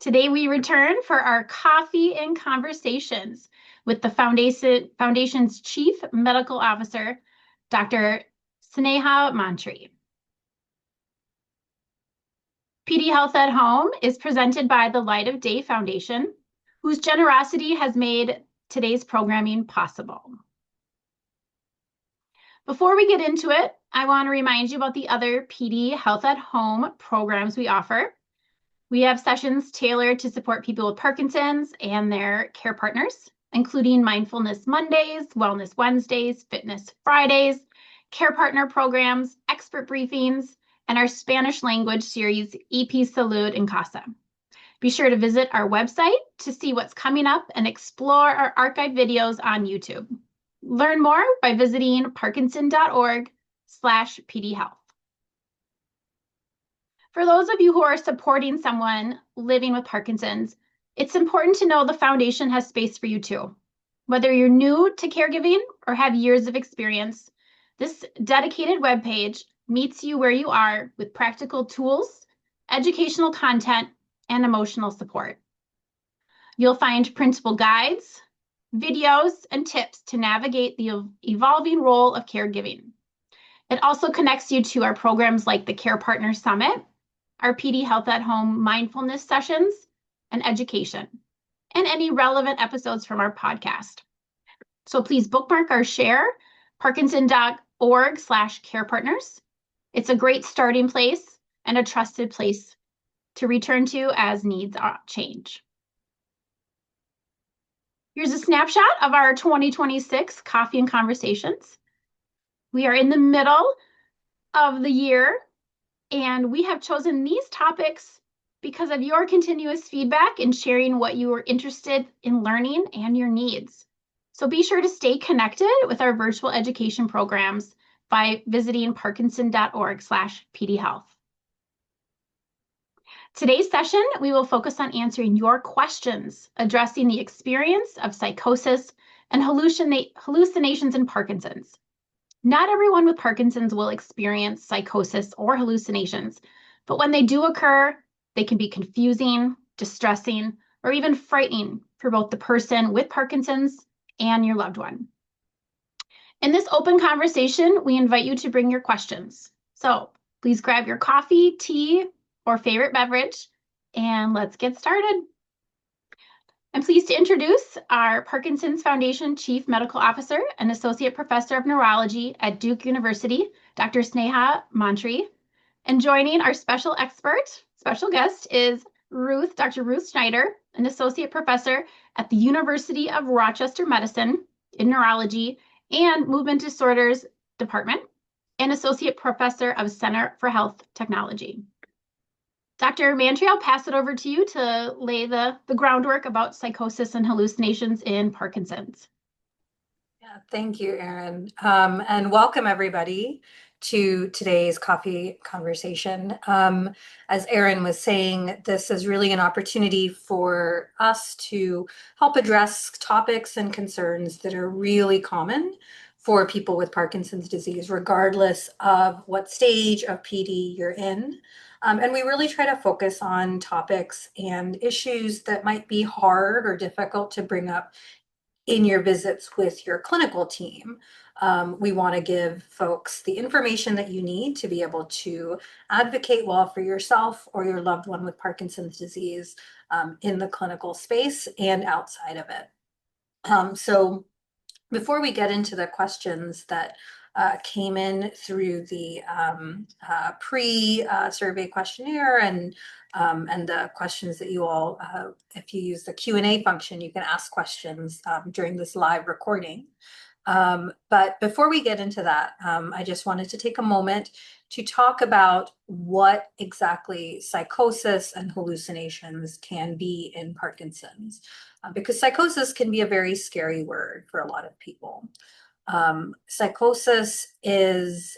Today we return for our Coffee and Conversations with the Foundation's Chief Medical Officer, Dr. Sneha Mantri. PD Health at Home is presented by the Light of Day Foundation, whose generosity has made today's programming possible. Before we get into it, I want to remind you about the other PD Health at Home programs we offer. We have sessions tailored to support people with Parkinson's and their care partners, including Mindfulness Mondays, Wellness Wednesdays, Fitness Fridays, care partner programs, expert briefings, and our Spanish language series, EP Salud en Casa. Be sure to visit our website to see what's coming up and explore our archive videos on YouTube. Learn more by visiting parkinson.org/pdhealth. For those of you who are supporting someone living with Parkinson's, it's important to know the foundation has space for you too. Whether you're new to caregiving or have years of experience, this dedicated webpage meets you where you are with practical tools, educational content, and emotional support. You'll find printable guides, videos, and tips to navigate the evolving role of caregiving. It also connects you to our programs like the Care Partner Summit, our PD Health at Home mindfulness sessions, and education, and any relevant episodes from our podcast. So please bookmark our share, parkinson.org/carepartners. It's a great starting place and a trusted place to return to as needs change. Here's a snapshot of our 2026 Coffee and Conversations. We are in the middle of the year, and we have chosen these topics because of your continuous feedback and sharing what you are interested in learning and your needs. So be sure to stay connected with our virtual education programs by visiting parkinson.org/pdhealth. Today's session, we will focus on answering your questions, addressing the experience of psychosis and hallucinations in Parkinson's. Not everyone with Parkinson's will experience psychosis or hallucinations, but when they do occur, they can be confusing, distressing, or even frightening for both the person with Parkinson's and your loved one. In this open conversation, we invite you to bring your questions. So please grab your coffee, tea, or favorite beverage, and let's get started. I'm pleased to introduce our Parkinson's Foundation Chief Medical Officer and Associate Professor of Neurology at Duke University, Dr. Sneha Mantri. And joining our special guest is Dr. Ruth Schneider, an Associate Professor at the University of Rochester Medicine in Neurology and Movement Disorders Department, and Associate Professor of Center for Health Technology. Dr. Mantri, I'll pass it over to you to lay the groundwork about psychosis and hallucinations in Parkinson's. Yeah, thank you, Erin. And welcome everybody to today's coffee conversation. As Erin was saying, this is really an opportunity for us to help address topics and concerns that are really common for people with Parkinson's disease, regardless of what stage of PD you're in. And we really try to focus on topics and issues that might be hard or difficult to bring up in your visits with your clinical team. We want to give folks the information that you need to be able to advocate well for yourself or your loved one with Parkinson's disease in the clinical space and outside of it. So before we get into the questions that came in through the pre-survey questionnaire and the questions that you all, if you use the Q&A function, you can ask questions during this live recording. But before we get into that, I just wanted to take a moment to talk about what exactly psychosis and hallucinations can be in Parkinson's, because psychosis can be a very scary word for a lot of people. Psychosis is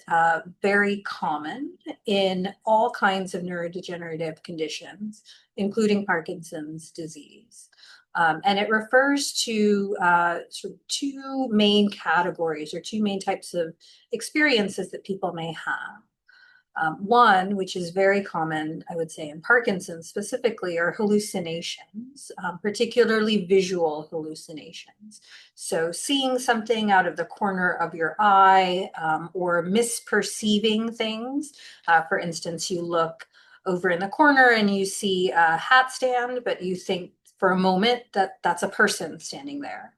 very common in all kinds of neurodegenerative conditions, including Parkinson's disease. And it refers to sort of two main categories or two main types of experiences that people may have. One, which is very common, I would say, in Parkinson's specifically, are hallucinations, particularly visual hallucinations. So seeing something out of the corner of your eye, or misperceiving things. For instance, you look over in the corner and you see a hat stand, but you think for a moment that that's a person standing there.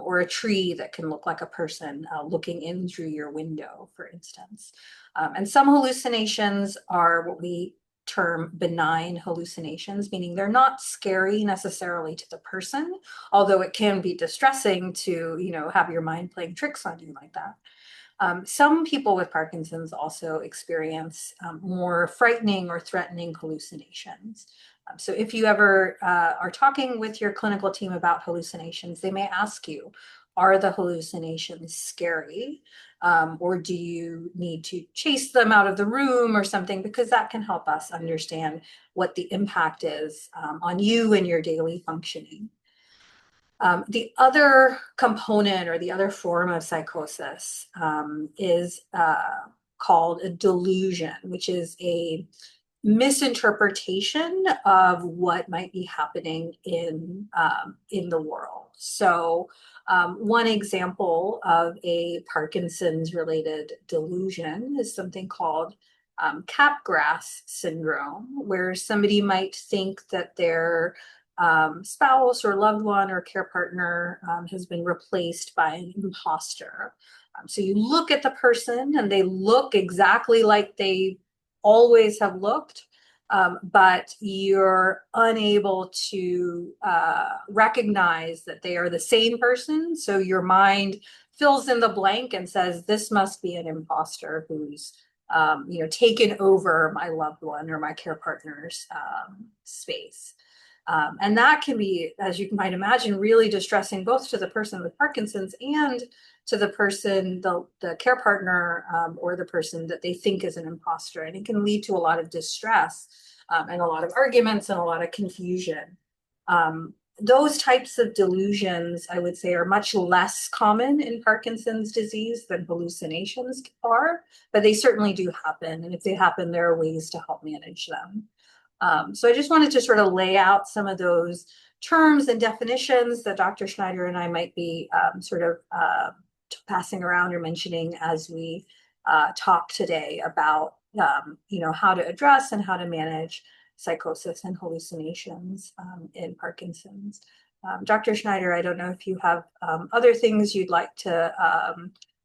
Or a tree that can look like a person looking in through your window, for instance. And some hallucinations are what we term benign hallucinations, meaning they're not scary necessarily to the person, although it can be distressing to, have your mind playing tricks on you like that. Some people with Parkinson's also experience more frightening or threatening hallucinations. So if you ever are talking with your clinical team about hallucinations, they may ask you, are the hallucinations scary? Or do you need to chase them out of the room or something? Because that can help us understand what the impact is on you and your daily functioning. The other component or the other form of psychosis is called a delusion, which is a misinterpretation of what might be happening in the world. So one example of a Parkinson's related delusion is something called Capgras syndrome, where somebody might think that their spouse or loved one or care partner has been replaced by an imposter. So you look at the person and they look exactly like they always have looked, but you're unable to recognize that they are the same person. So your mind fills in the blank and says, this must be an imposter who's taken over my loved one or my care partner's space. And that can be, as you might imagine, really distressing both to the person with Parkinson's and to the person, the care partner, or the person that they think is an imposter. And it can lead to a lot of distress and a lot of arguments and a lot of confusion. Those types of delusions, I would say, are much less common in Parkinson's disease than hallucinations are, but they certainly do happen. And if they happen, there are ways to help manage them. So I just wanted to sort of lay out some of those terms and definitions that Dr. Schneider and I might be passing around or mentioning as we talk today about how to address and how to manage psychosis and hallucinations in Parkinson's. Dr. Schneider, I don't know if you have other things you'd like to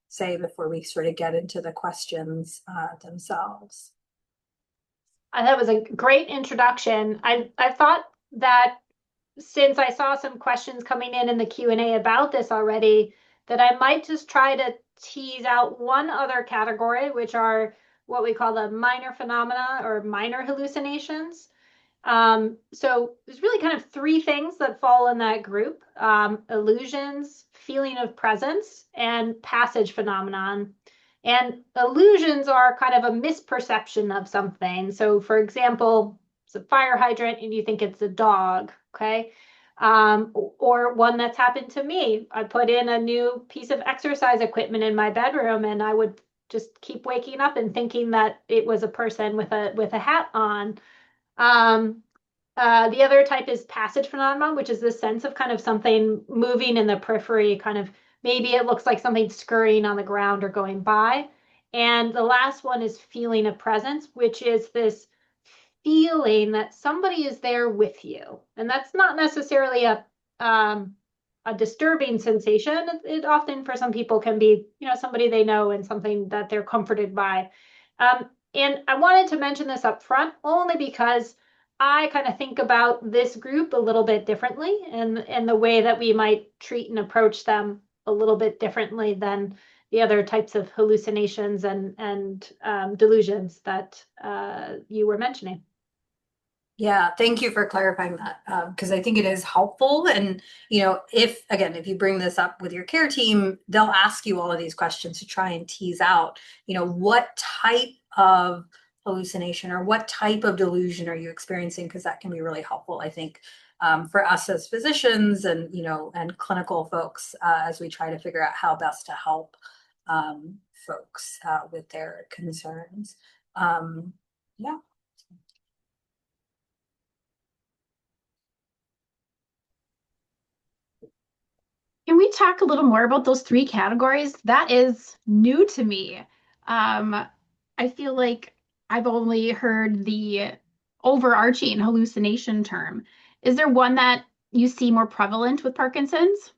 say before we sort of get into the questions themselves. That was a great introduction. I thought that since I saw some questions coming in the Q&A about this already, that I might just try to tease out one other category, which are what we call the minor phenomena or minor hallucinations. So there's really kind of three things that fall in that group: illusions, feeling of presence, and passage phenomenon. And illusions are kind of a misperception of something. So for example, it's a fire hydrant and you think it's a dog, okay? Or one that's happened to me. I put in a new piece of exercise equipment in my bedroom and I would just keep waking up and thinking that it was a person with a hat on. The other type is passage phenomenon, which is this sense of kind of something moving in the periphery, kind of maybe it looks like something scurrying on the ground or going by. And the last one is feeling of presence, which is this feeling that somebody is there with you. And that's not necessarily a disturbing sensation. It often for some people can be, somebody they know and something that they're comforted by. And I wanted to mention this up front only because I kind of think about this group a little bit differently and the way that we might treat and approach them a little bit differently than the other types of hallucinations and delusions that you were mentioning. Yeah, thank you for clarifying that, because I think it is helpful. And, if you bring this up with your care team, they'll ask you all of these questions to try and tease out, what type of hallucination or what type of delusion are you experiencing? Because that can be really helpful, I think, for us as physicians and, and clinical folks as we try to figure out how best to help folks with their concerns. Yeah. Can we talk a little more about those three categories? That is new to me. I feel like I've only heard the overarching hallucination term. Is there one that you see more prevalent with Parkinson's?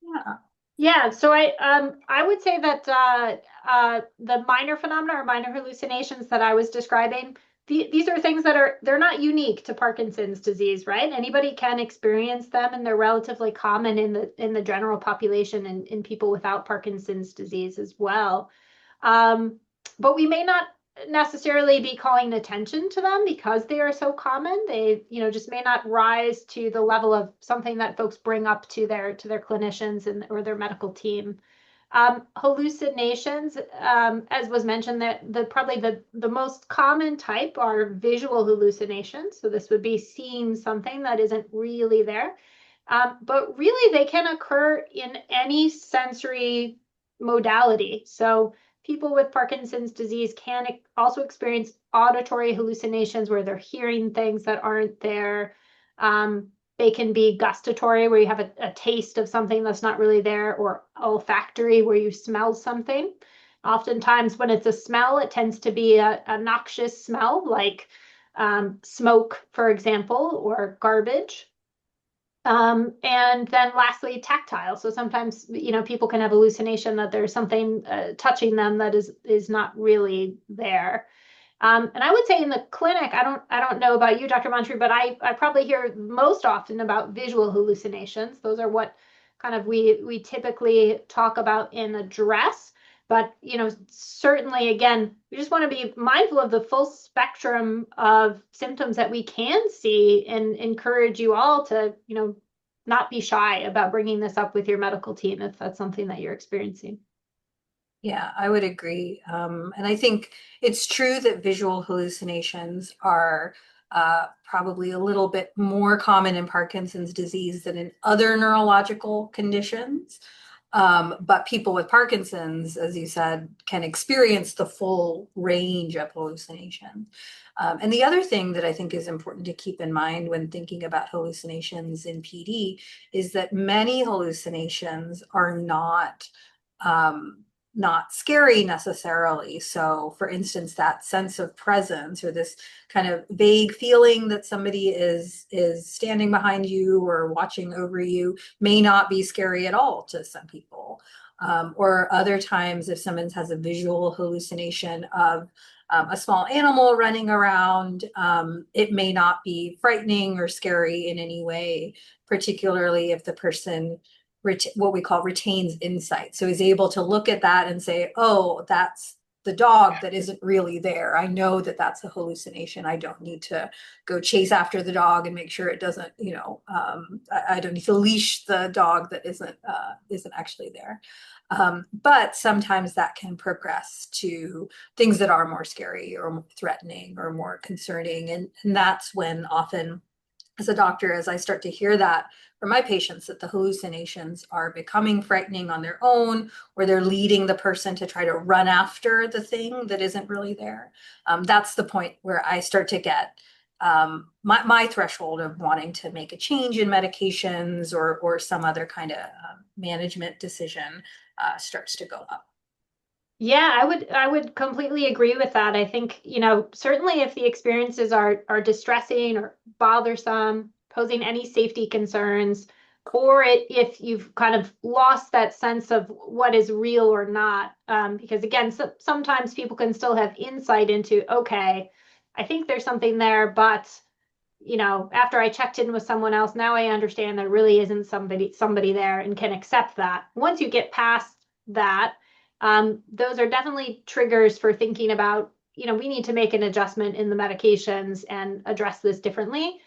Yeah. Yeah, so I would say that the minor phenomena or minor hallucinations that I was describing, these are things that they're not unique to Parkinson's disease, right? Anybody can experience them, and they're relatively common in the general population and in people without Parkinson's disease as well. Um, but we may not necessarily be calling attention to them because they are so common. They, just may not rise to the level of something that folks bring up to their clinicians and or their medical team. Hallucinations, as was mentioned, that probably the most common type are visual hallucinations. So this would be seeing something that isn't really there. But really, they can occur in any sensory modality. So people with Parkinson's disease can also experience auditory hallucinations where they're hearing things that aren't there. They can be gustatory, where you have a taste of something that's not really there, or olfactory, where you smell something. Oftentimes, when it's a smell, it tends to be a noxious smell, like smoke, for example, or garbage. And then lastly, tactile. So sometimes, people can have hallucination that there's something touching them that is not really there. And I would say in the clinic, I don't know about you, Dr. Mantri, but I probably hear most often about visual hallucinations. Those are what kind of we typically talk about and address. But certainly, again, we just want to be mindful of the full spectrum of symptoms that we can see, and encourage you all to not be shy about bringing this up with your medical team if that's something that you're experiencing. Yeah, I would agree. And I think it's true that visual hallucinations are probably a little bit more common in Parkinson's disease than in other neurological conditions. But people with Parkinson's, as you said, can experience the full range of hallucination. And the other thing that I think is important to keep in mind when thinking about hallucinations in PD is that many hallucinations are um, not scary necessarily. So, for instance, that sense of presence or this kind of vague feeling that somebody is standing behind you or watching over you may not be scary at all to some people. Or other times, if someone has a visual hallucination of a small animal running around, it may not be frightening or scary in any way, particularly if the person what we call retains insight. So he's able to look at that and say, oh, that's the dog that isn't really there. I know that that's a hallucination. I don't need to go chase after the dog and make sure it doesn't, I don't need to leash the dog that isn't actually there. But sometimes that can progress to things that are more scary or more threatening or more concerning. And that's when often as a doctor, as I start to hear that from my patients, that the hallucinations are becoming frightening on their own, or they're leading the person to try to run after the thing that isn't really there. That's the point where I start to get my threshold of wanting to make a change in medications or some other kind of management decision starts to go up. Yeah, I would completely agree with that. I think, certainly if the experiences are distressing or bothersome, posing any safety concerns, or if you've kind of lost that sense of what is real or not, because again, sometimes people can still have insight into, okay, I think there's something there, but after I checked in with someone else, now I understand there really isn't somebody there, and can accept that. Once you get past that, those are definitely triggers for thinking about, we need to make an adjustment in the medications and address this differently.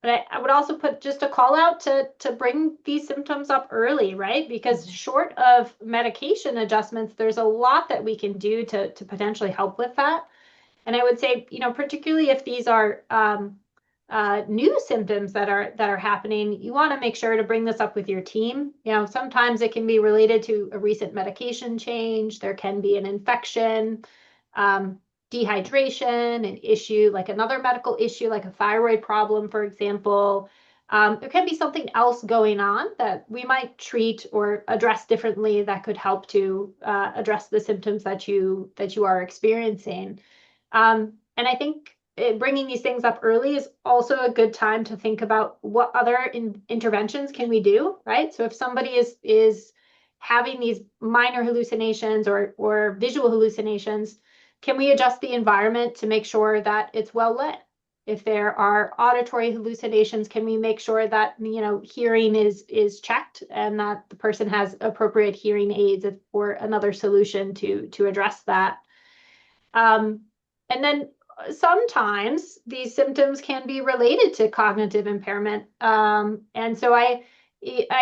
But I would also put just a call out to bring these symptoms up early, right? Because short of medication adjustments, there's a lot that we can do to potentially help with that. And I would say, particularly if these are new symptoms that are happening, you want to make sure to bring this up with your team. Sometimes it can be related to a recent medication change. There can be an infection, um, dehydration, an issue like another medical issue, like a thyroid problem, for example. There can be something else going on that we might treat or address differently that could help to address the symptoms that you are experiencing. And I think bringing these things up early is also a good time to think about what other interventions can we do, right? So if somebody is having these minor hallucinations or visual hallucinations, can we adjust the environment to make sure that it's well lit? If there are auditory hallucinations, can we make sure that hearing is checked and that the person has appropriate hearing aids or another solution to address that? And then sometimes these symptoms can be related to cognitive impairment. And so I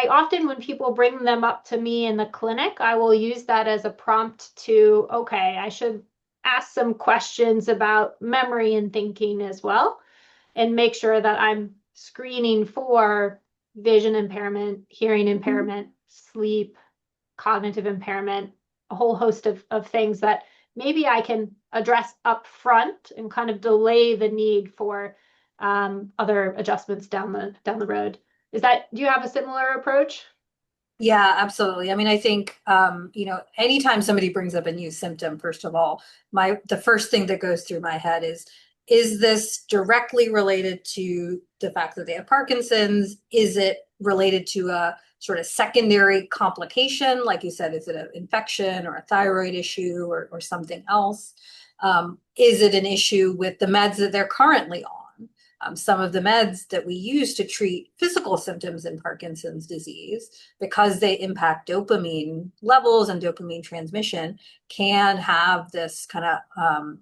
often, when people bring them up to me in the clinic, I will use that as a prompt to, okay, I should ask some questions about memory and thinking as well, and make sure that I'm screening for vision impairment, hearing impairment, sleep, cognitive impairment, a whole host of things that maybe I can address up front and kind of delay the need for other adjustments down the road. Do you have a similar approach? Yeah, absolutely. I mean, I think anytime somebody brings up a new symptom, first of all, the first thing that goes through my head is this directly related to the fact that they have Parkinson's? Is it related to a sort of secondary complication? Like you said, is it an infection or a thyroid issue or something else? Is it an issue with the meds that they're currently on? Some of the meds that we use to treat physical symptoms in Parkinson's disease, because they impact dopamine levels and dopamine transmission, can have this kind of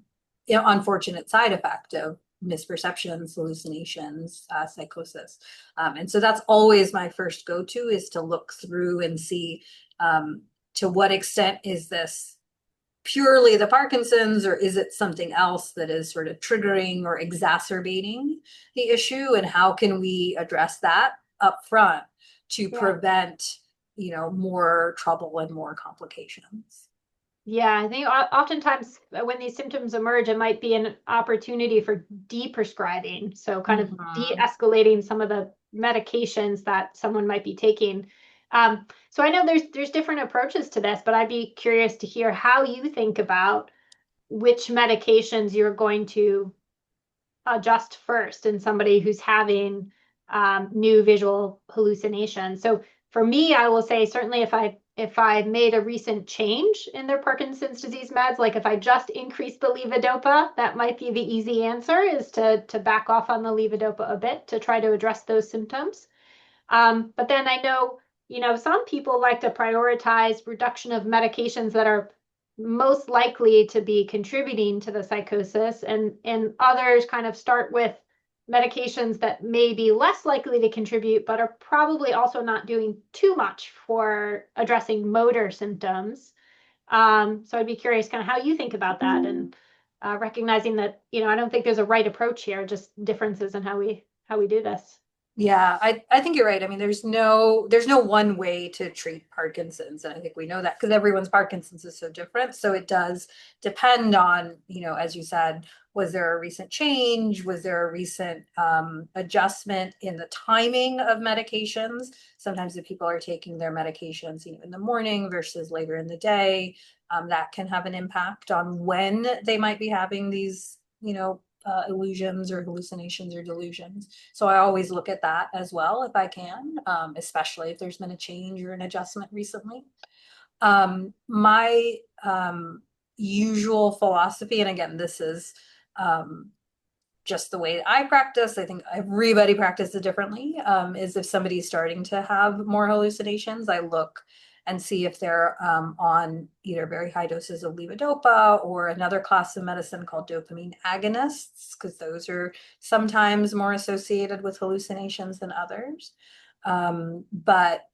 unfortunate side effect of misperceptions, hallucinations, psychosis. And so that's always my first go-to, is to look through and see to what extent is this purely the Parkinson's, or is it something else that is sort of triggering or exacerbating the issue, and how can we address that up front to prevent more trouble and more complications. Yeah, I think oftentimes when these symptoms emerge, it might be an opportunity for de-prescribing. So kind of de-escalating some of the medications that someone might be taking. So I know there's different approaches to this, but I'd be curious to hear how you think about which medications you're going to adjust first in somebody who's having new visual hallucinations. So for me, I will say certainly if I made a recent change in their Parkinson's disease meds, like if I just increased the levodopa, that might be the easy answer, is to back off on the levodopa a bit to try to address those symptoms. But then I know, some people like to prioritize reduction of medications that are most likely to be contributing to the psychosis, and others kind of start with medications that may be less likely to contribute, but are probably also not doing too much for addressing motor symptoms. So I'd be curious kind of how you think about that, and recognizing that, I don't think there's a right approach here, just differences in how we do this. Yeah, I think you're right. I mean, there's no one way to treat Parkinson's. And I think we know that because everyone's Parkinson's is so different. So it does depend on, as you said, was there a recent change? Was there a recent adjustment in the timing of medications? Sometimes if people are taking their medications, in the morning versus later in the day, that can have an impact on when they might be having these, illusions or hallucinations or delusions. So I always look at that as well if I can, especially if there's been a change or an adjustment recently. My usual philosophy, and again, this is just the way I practice, I think everybody practices differently, is if somebody's starting to have more hallucinations, I look and see if they're on either very high doses of levodopa or another class of medicine called dopamine agonists, because those are sometimes more associated with hallucinations than others. But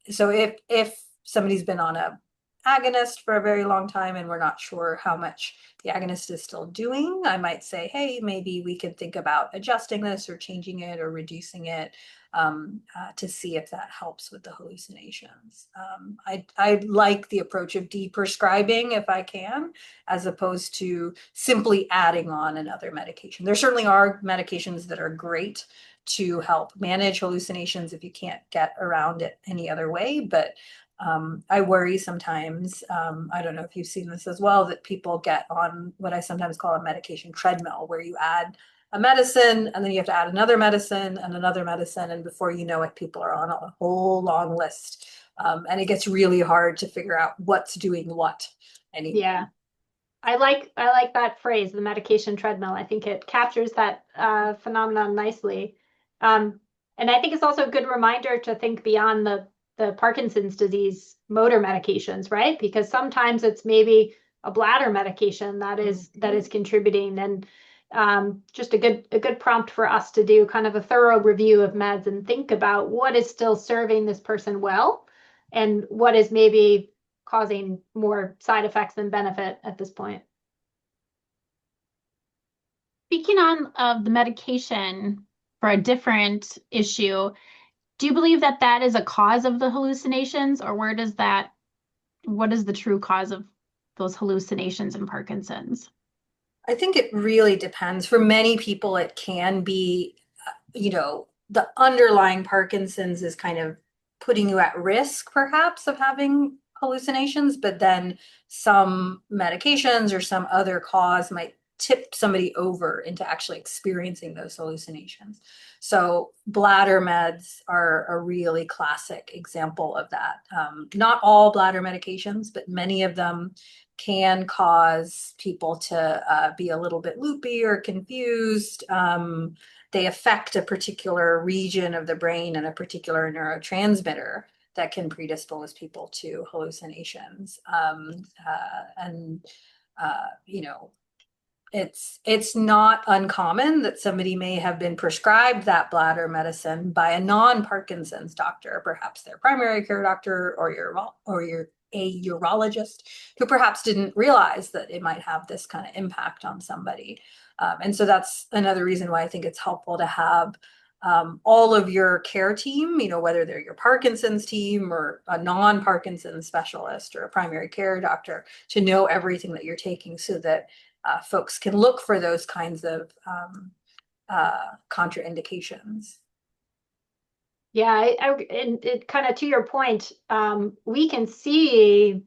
so if somebody's been on a agonist for a very long time and we're not sure how much the agonist is still doing, I might say, hey, maybe we can think about adjusting this or changing it or reducing it to see if that helps with the hallucinations. I like the approach of deprescribing if I can, as opposed to simply adding on another medication. There certainly are medications that are great to help manage hallucinations if you can't get around it any other way, but I worry sometimes, I don't know if you've seen this as well, that people get on what I sometimes call a medication treadmill, where you add a medicine and then you have to add another medicine and another medicine. And before you know it, people are on a whole long list. And it gets really hard to figure out what's doing what anymore. Yeah. I like that phrase, the medication treadmill. I think it captures that phenomenon nicely. And I think it's also a good reminder to think beyond the Parkinson's disease motor medications, right? Because sometimes it's maybe a bladder medication that is contributing, and just a good prompt for us to do kind of a thorough review of meds and think about what is still serving this person well and what is maybe causing more side effects than benefit at this point. Speaking on of the medication for a different issue, do you believe that that is a cause of the hallucinations, or what is the true cause of those hallucinations in Parkinson's? I think it really depends. For many people, it can be, the underlying Parkinson's is kind of putting you at risk, perhaps, of having hallucinations, but then some medications or some other cause might tip somebody over into actually experiencing those hallucinations. So bladder meds are a really classic example of that. Not all bladder medications, but many of them can cause people to be a little bit loopy or confused. They affect a particular region of the brain and a particular neurotransmitter that can predispose people to hallucinations. It's not uncommon that somebody may have been prescribed that bladder medicine by a non-Parkinson's doctor, perhaps their primary care doctor or a urologist, who perhaps didn't realize that it might have this kind of impact on somebody. And so that's another reason why I think it's helpful to have all of your care team, whether they're your Parkinson's team or a non-Parkinson's specialist or a primary care doctor, to know everything that you're taking so that folks can look for those kinds of contraindications. Yeah, and it kind of, to your point, we can see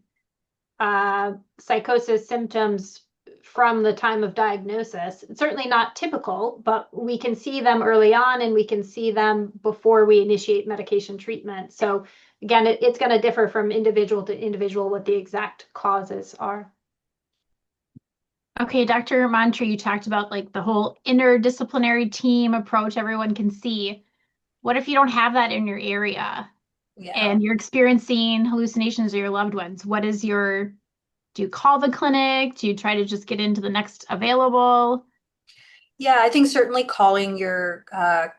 psychosis symptoms from the time of diagnosis. It's certainly not typical, but we can see them early on and we can see them before we initiate medication treatment. So again, it's going to differ from individual to individual what the exact causes are. Okay, Dr. Mantri, you talked about like the whole interdisciplinary team approach everyone can see. What if you don't have that in your area and you're experiencing hallucinations of your loved ones? Do you call the clinic? Do you try to just get into the next available? Yeah, I think certainly calling your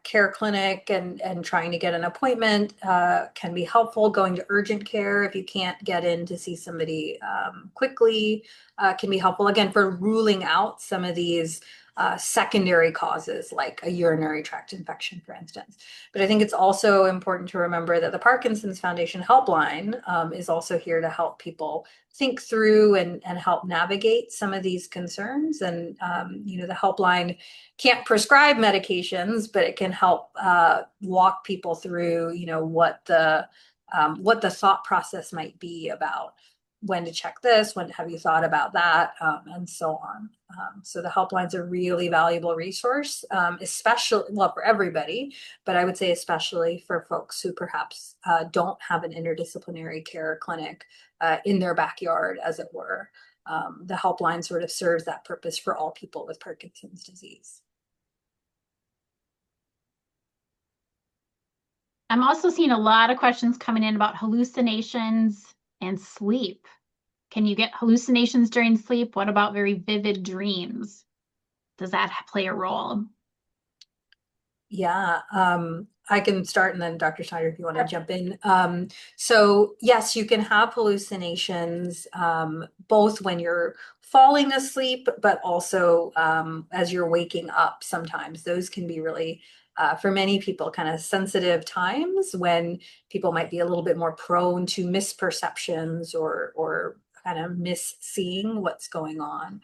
care clinic and trying to get an appointment can be helpful. Going to urgent care if you can't get in to see somebody quickly can be helpful, again, for ruling out some of these secondary causes like a urinary tract infection, for instance. But I think it's also important to remember that the Parkinson's Foundation helpline is also here to help people think through and help navigate some of these concerns. And, the helpline can't prescribe medications, but it can help walk people through, what the thought process might be about when to check this, when have you thought about that, and so on. So the helpline's a really valuable resource, especially, well, for everybody, but I would say especially for folks who perhaps don't have an interdisciplinary care clinic in their backyard, as it were. The helpline sort of serves that purpose for all people with Parkinson's disease. I'm also seeing a lot of questions coming in about hallucinations and sleep. Can you get hallucinations during sleep? What about very vivid dreams? Does that play a role? Yeah, I can start and then Dr. Schneider, if you want to jump in. So yes, you can have hallucinations, both when you're falling asleep, but also as you're waking up sometimes. Those can be really, for many people, kind of sensitive times when people might be a little bit more prone to misperceptions or kind of misseeing what's going on.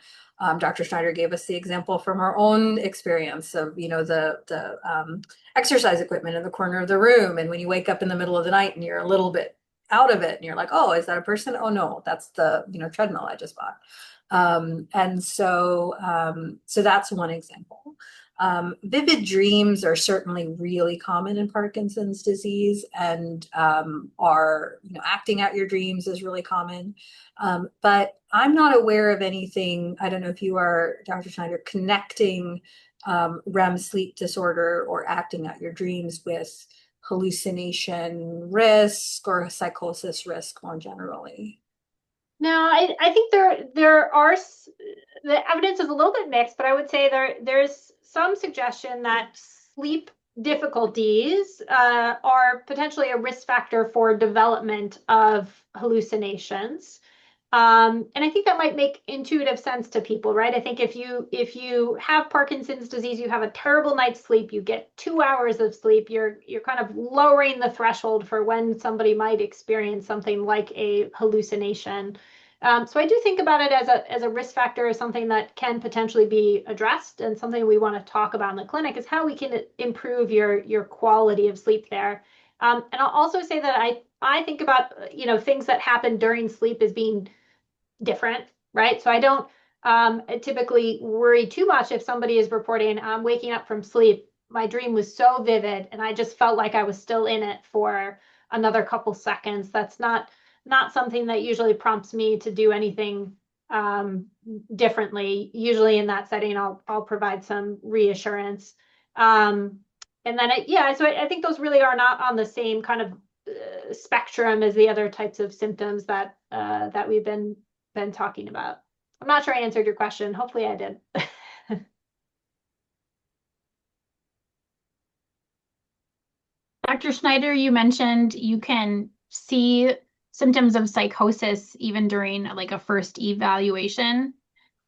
Dr. Schneider gave us the example from her own experience of, the exercise equipment in the corner of the room. And when you wake up in the middle of the night and you're a little bit out of it and you're like, oh, is that a person? Oh no, that's the, treadmill I just bought. So that's one example. Vivid dreams are certainly really common in Parkinson's disease, and acting out your dreams is really common. But I'm not aware of anything, I don't know if you are, Dr. Schneider, connecting REM sleep disorder or acting out your dreams with hallucination risk or psychosis risk more generally. No, I think there are the evidence is a little bit mixed, but I would say there's some suggestion that sleep difficulties are potentially a risk factor for development of hallucinations. And I think that might make intuitive sense to people, right? I think if you have Parkinson's disease, you have a terrible night's sleep, you get 2 hours of sleep, you're kind of lowering the threshold for when somebody might experience something like a hallucination. So I do think about it as a risk factor, as something that can potentially be addressed, and something we want to talk about in the clinic is how we can improve your quality of sleep there. And I'll also say that I think about things that happen during sleep as being different, right? So I don't typically worry too much if somebody is reporting, I'm waking up from sleep, my dream was so vivid and I just felt like I was still in it for another couple seconds. That's not something that usually prompts me to do anything differently. Usually in that setting, I'll provide some reassurance. And then so I think those really are not on the same kind of spectrum as the other types of symptoms that we've been talking about. I'm not sure I answered your question. Hopefully I did. Dr. Schneider, you mentioned you can see symptoms of psychosis even during like a first evaluation.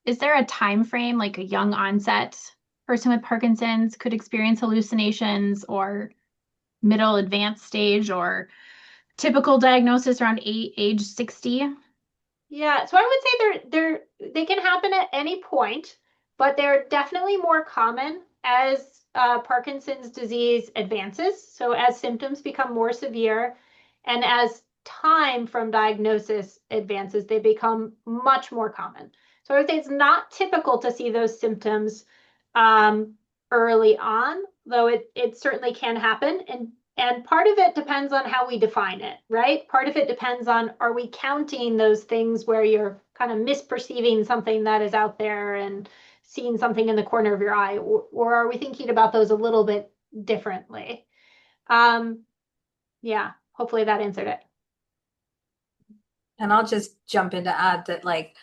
Is there a time frame, like a young onset person with Parkinson's could experience hallucinations, or middle advanced stage, or typical diagnosis around age 60? Yeah, so I would say they can happen at any point, but they're definitely more common as Parkinson's disease advances. So as symptoms become more severe and as time from diagnosis advances, they become much more common. So I would say it's not typical to see those symptoms early on, though it certainly can happen. And part of it depends on how we define it, right? Part of it depends on, are we counting those things where you're kind of misperceiving something that is out there and seeing something in the corner of your eye, or are we thinking about those a little bit differently? Yeah, hopefully that answered it. And I'll just jump in to add that, like,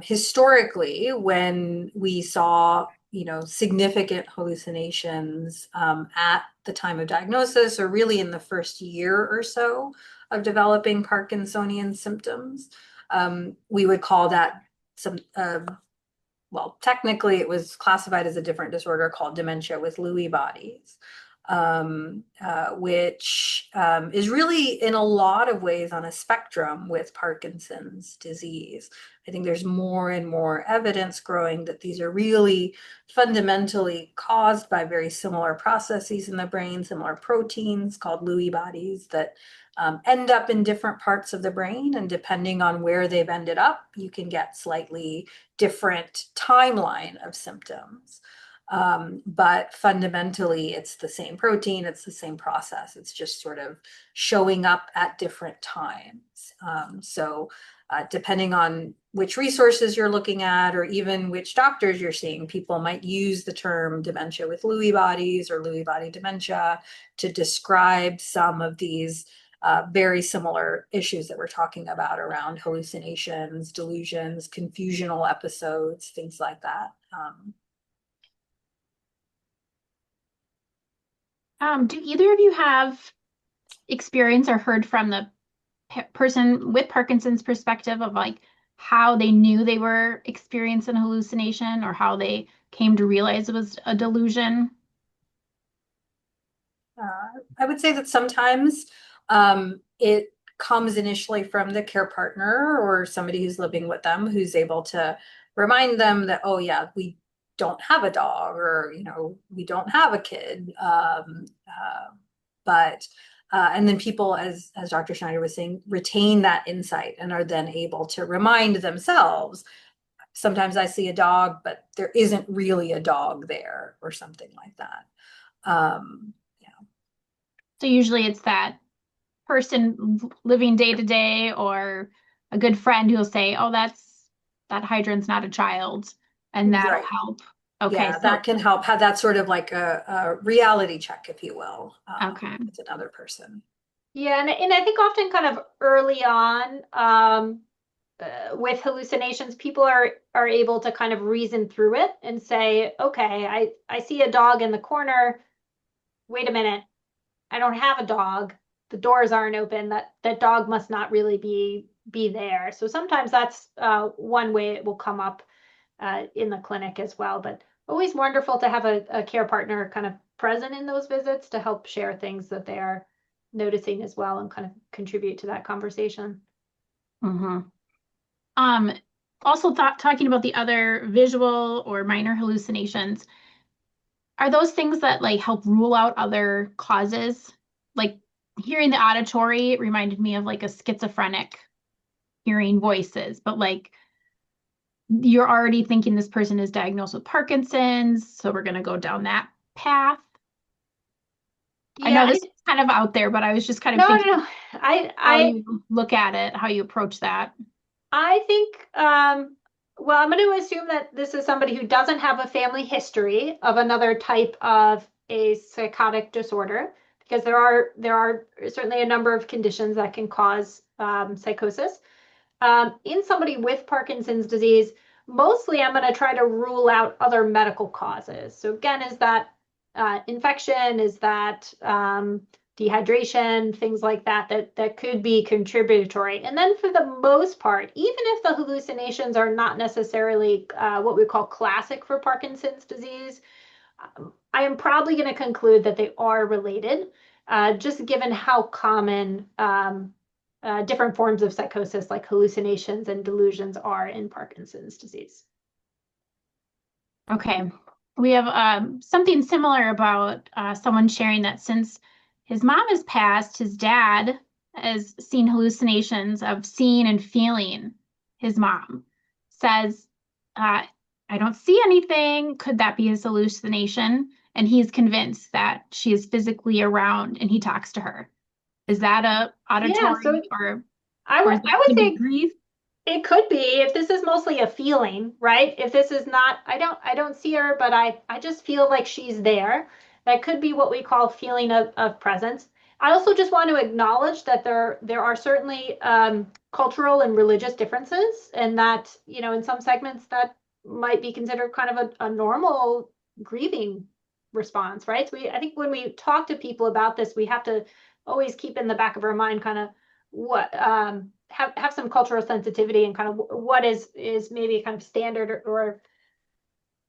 historically, when we saw, significant hallucinations at the time of diagnosis, or really in the first year or so of developing Parkinsonian symptoms, we would call that some, well, technically it was classified as a different disorder called dementia with Lewy bodies, which is really in a lot of ways on a spectrum with Parkinson's disease. I think there's more and more evidence growing that these are really fundamentally caused by very similar processes in the brain, similar proteins called Lewy bodies that end up in different parts of the brain. And depending on where they've ended up, you can get slightly different timeline of symptoms. But fundamentally, it's the same protein, it's the same process. It's just sort of showing up at different times. Depending on which resources you're looking at, or even which doctors you're seeing, people might use the term dementia with Lewy bodies or Lewy body dementia to describe some of these very similar issues that we're talking about around hallucinations, delusions, confusional episodes, things like that. Do either of you have experience or heard from the person with Parkinson's perspective of like how they knew they were experiencing hallucination or how they came to realize it was a delusion? I would say that sometimes it comes initially from the care partner or somebody who's living with them who's able to remind them that, oh, yeah, we don't have a dog or, we don't have a kid. But and then people, as Dr. Schneider was saying, retain that insight and are then able to remind themselves. Sometimes I see a dog, but there isn't really a dog there or something like that. Yeah. So usually it's that person living day to day or a good friend who'll say, "Oh, that hydrant's not a child," and that'll Right. help. Okay, Yeah, that so can help have that sort of like a reality check, if you will, okay. with another person. Yeah, and I think often kind of early on, with hallucinations, people are able to kind of reason through it and say, okay, I see a dog in the corner. Wait a minute, I don't have a dog. The doors aren't open. That dog must not really be there. So sometimes that's one way it will come up in the clinic as well. But always wonderful to have a care partner kind of present in those visits to help share things that they are noticing as well and kind of contribute to that conversation. hmm Um, Also talking about the other visual or minor hallucinations, are those things that like help rule out other causes? Like hearing the auditory reminded me of like a schizophrenic hearing voices, but like you're already thinking this person is diagnosed with Parkinson's, so we're going to go down that path. I Yeah, know this is kind of out there, but I was just kind of no, thinking no, no. how you look at it, how you approach that. I think, well, I'm going to assume that this is somebody who doesn't have a family history of another type of a psychotic disorder, because there are certainly a number of conditions that can cause psychosis. In somebody with Parkinson's disease, mostly I'm going to try to rule out other medical causes. So again, is that infection? Is that dehydration? Things like that could be contributory. And then for the most part, even if the hallucinations are not necessarily what we call classic for Parkinson's disease, I am probably going to conclude that they are related, just given how common different forms of psychosis like hallucinations and delusions are in Parkinson's disease. Okay. We have something similar about someone sharing that since his mom has passed, his dad has seen hallucinations of seeing and feeling his mom. Says, I don't see anything. Could that be his hallucination? And he's convinced that she is physically around and he talks to her. Is that a Yeah, auditory so or is I that would could be say grief? it could be if this is mostly a feeling, right? If this is not, I don't see her, but I just feel like she's there. That could be what we call feeling of presence. I also just want to acknowledge that there are certainly cultural and religious differences, and that in some segments that might be considered kind of a normal grieving response, right? So I think when we talk to people about this, we have to always keep in the back of our mind kind of what have some cultural sensitivity and kind of what is maybe kind of standard or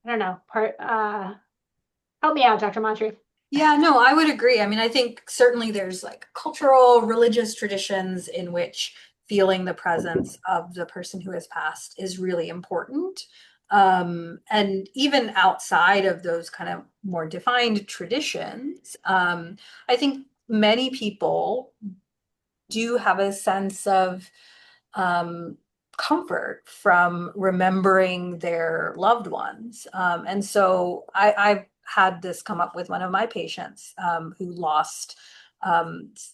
I don't know part help me out, Dr. Mantri. Yeah, no, I would agree. I mean, I think certainly there's like cultural, religious traditions in which feeling the presence of the person who has passed is really important. And even outside of those kind of more defined traditions, I think many people do have a sense of comfort from remembering their loved ones. And so I've had this come up with one of my patients who lost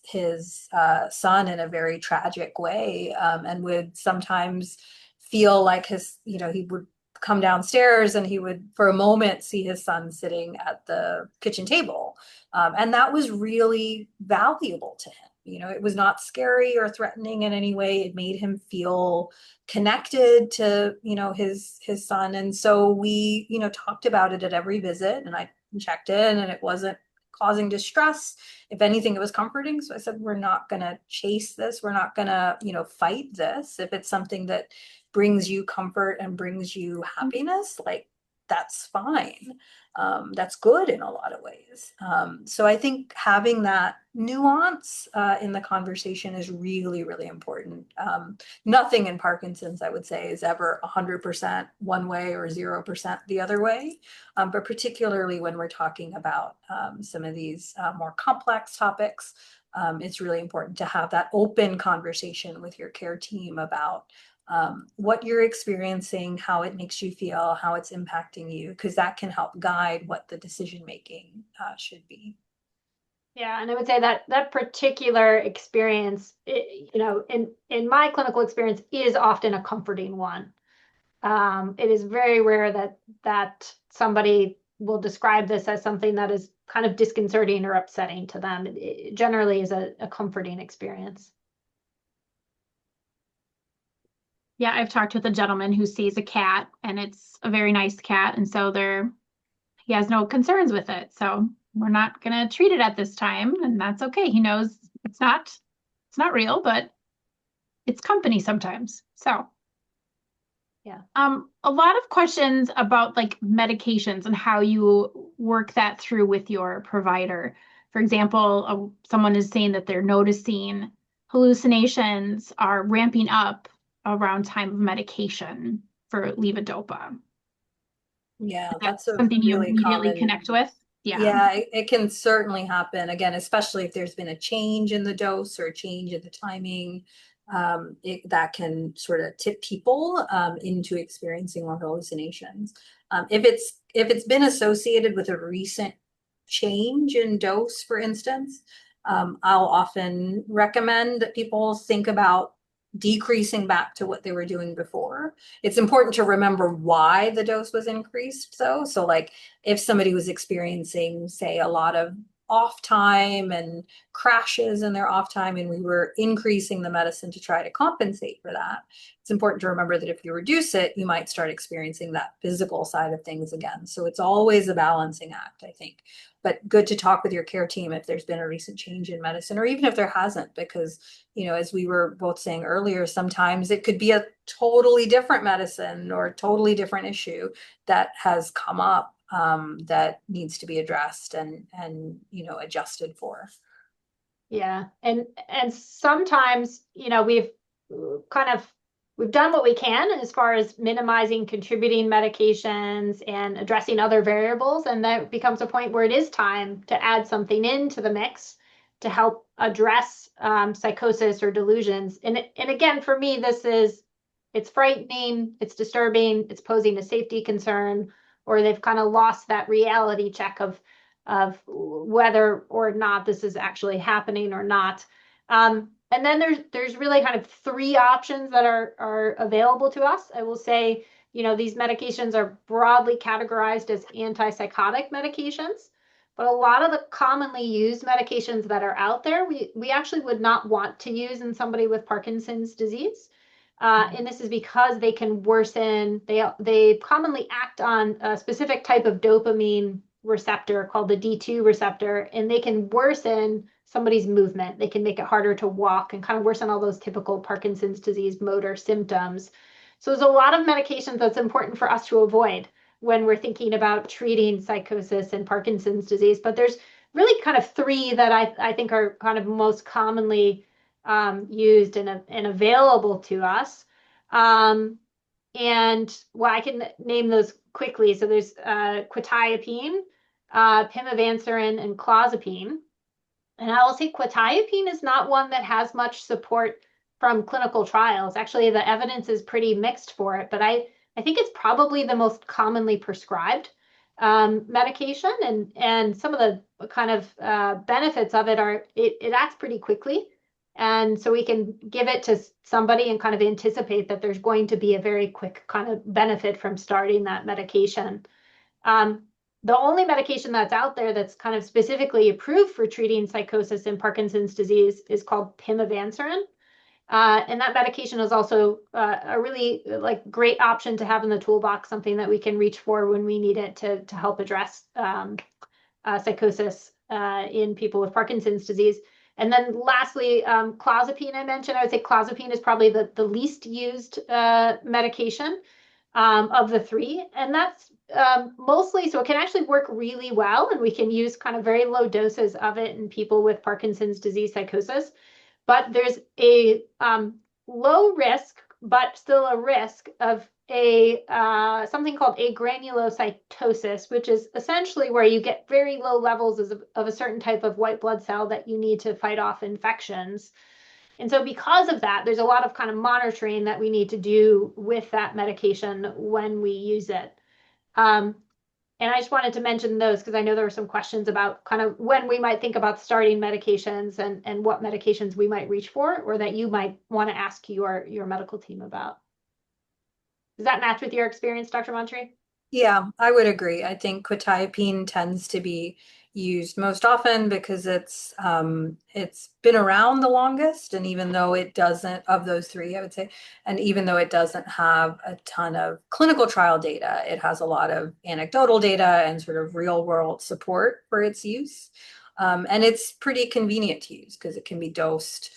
his son in a very tragic way and would sometimes feel like he would come downstairs and he would for a moment see his son sitting at the kitchen table. And that was really valuable to him. It was not scary or threatening in any way. It made him feel connected to, his son. And so we, talked about it at every visit and I checked in and it wasn't causing distress. If anything, it was comforting. So I said, we're not going to chase this. We're not going to, fight this. If it's something that brings you comfort and brings you happiness, like that's fine. That's good in a lot of ways. So I think having that nuance in the conversation is really, really important. Nothing in Parkinson's, I would say, is ever 100% one way or 0% the other way. But particularly when we're talking about some of these more complex topics, it's really important to have that open conversation with your care team about what you're experiencing, how it makes you feel, how it's impacting you, because that can help guide what the decision making should be. Yeah, and I would say that that particular experience, in my clinical experience, is often a comforting one. It is very rare that somebody will describe this as something that is kind of disconcerting or upsetting to them. It generally is a comforting experience. Yeah, I've talked with a gentleman who sees a cat, and it's a very nice cat, and so he has no concerns with it. So we're not going to treat it at this time, and that's okay. He knows it's not real, but it's company sometimes. So yeah. A lot of questions about like medications and how you work that through with your provider. For example, someone is saying that they're noticing hallucinations are ramping up around time of medication for levodopa. Yeah, Is that that's a something you really immediately common. connect with? Yeah. Yeah, it can certainly happen. Again, especially if there's been a change in the dose or a change in the timing, that can sort of tip people into experiencing more hallucinations. If it's been associated with a recent change in dose, for instance, I'll often recommend that people think about decreasing back to what they were doing before. It's important to remember why the dose was increased, though. So, like, if somebody was experiencing, say, a lot of off time and crashes in their off time, and we were increasing the medicine to try to compensate for that, it's important to remember that if you reduce it, you might start experiencing that physical side of things again. So it's always a balancing act, I think. But good to talk with your care team if there's been a recent change in medicine, or even if there hasn't, because, as we were both saying earlier, sometimes it could be a totally different medicine or a totally different issue that has come up that needs to be addressed and adjusted for. Yeah. And sometimes, we've done what we can as far as minimizing contributing medications and addressing other variables. And that becomes a point where it is time to add something into the mix to help address psychosis or delusions. And again, for me, it's frightening, it's disturbing, it's posing a safety concern, or they've kind of lost that reality check of whether or not this is actually happening or not. And then there's really kind of three options that are available to us. I will say, these medications are broadly categorized as antipsychotic medications, but a lot of the commonly used medications that are out there, we actually would not want to use in somebody with Parkinson's disease. And this is because they can worsen, they commonly act on a specific type of dopamine receptor called the D2 receptor, and they can worsen somebody's movement. They can make it harder to walk and kind of worsen all those typical Parkinson's disease motor symptoms. So there's a lot of medications that's important for us to avoid when we're thinking about treating psychosis and Parkinson's disease. But there's really kind of three that I think are kind of most commonly used and available to us. And well, I can name those quickly. So there's quetiapine, pimavanserin, and clozapine. And I will say quetiapine is not one that has much support from clinical trials. Actually, the evidence is pretty mixed for it, but I think it's probably the most commonly prescribed medication. And some of the kind of benefits of it are it acts pretty quickly. And so we can give it to somebody and kind of anticipate that there's going to be a very quick kind of benefit from starting that medication. The only medication that's out there that's kind of specifically approved for treating psychosis and Parkinson's disease is called pimavanserin. And that medication is also a really great option to have in the toolbox, something that we can reach for when we need it to help address psychosis in people with Parkinson's disease. And then lastly, clozapine I mentioned. I would say clozapine is probably the least used medication of the three. And that's mostly, so it can actually work really well. And we can use kind of very low doses of it in people with Parkinson's disease psychosis. But there's a low risk, but still a risk of a something called agranulocytosis, which is essentially where you get very low levels of a certain type of white blood cell that you need to fight off infections. And so because of that, there's a lot of kind of monitoring that we need to do with that medication when we use it. And I just wanted to mention those because I know there were some questions about kind of when we might think about starting medications and what medications we might reach for, or that you might want to ask your medical team about. Does that match with your experience, Dr. Mantri? Yeah, I would agree. I think quetiapine tends to be used most often because it's been around the longest, and even though it doesn't, of those three, I would say, and even though it doesn't have a ton of clinical trial data, it has a lot of anecdotal data and sort of real world support for its use. And it's pretty convenient to use because it can be dosed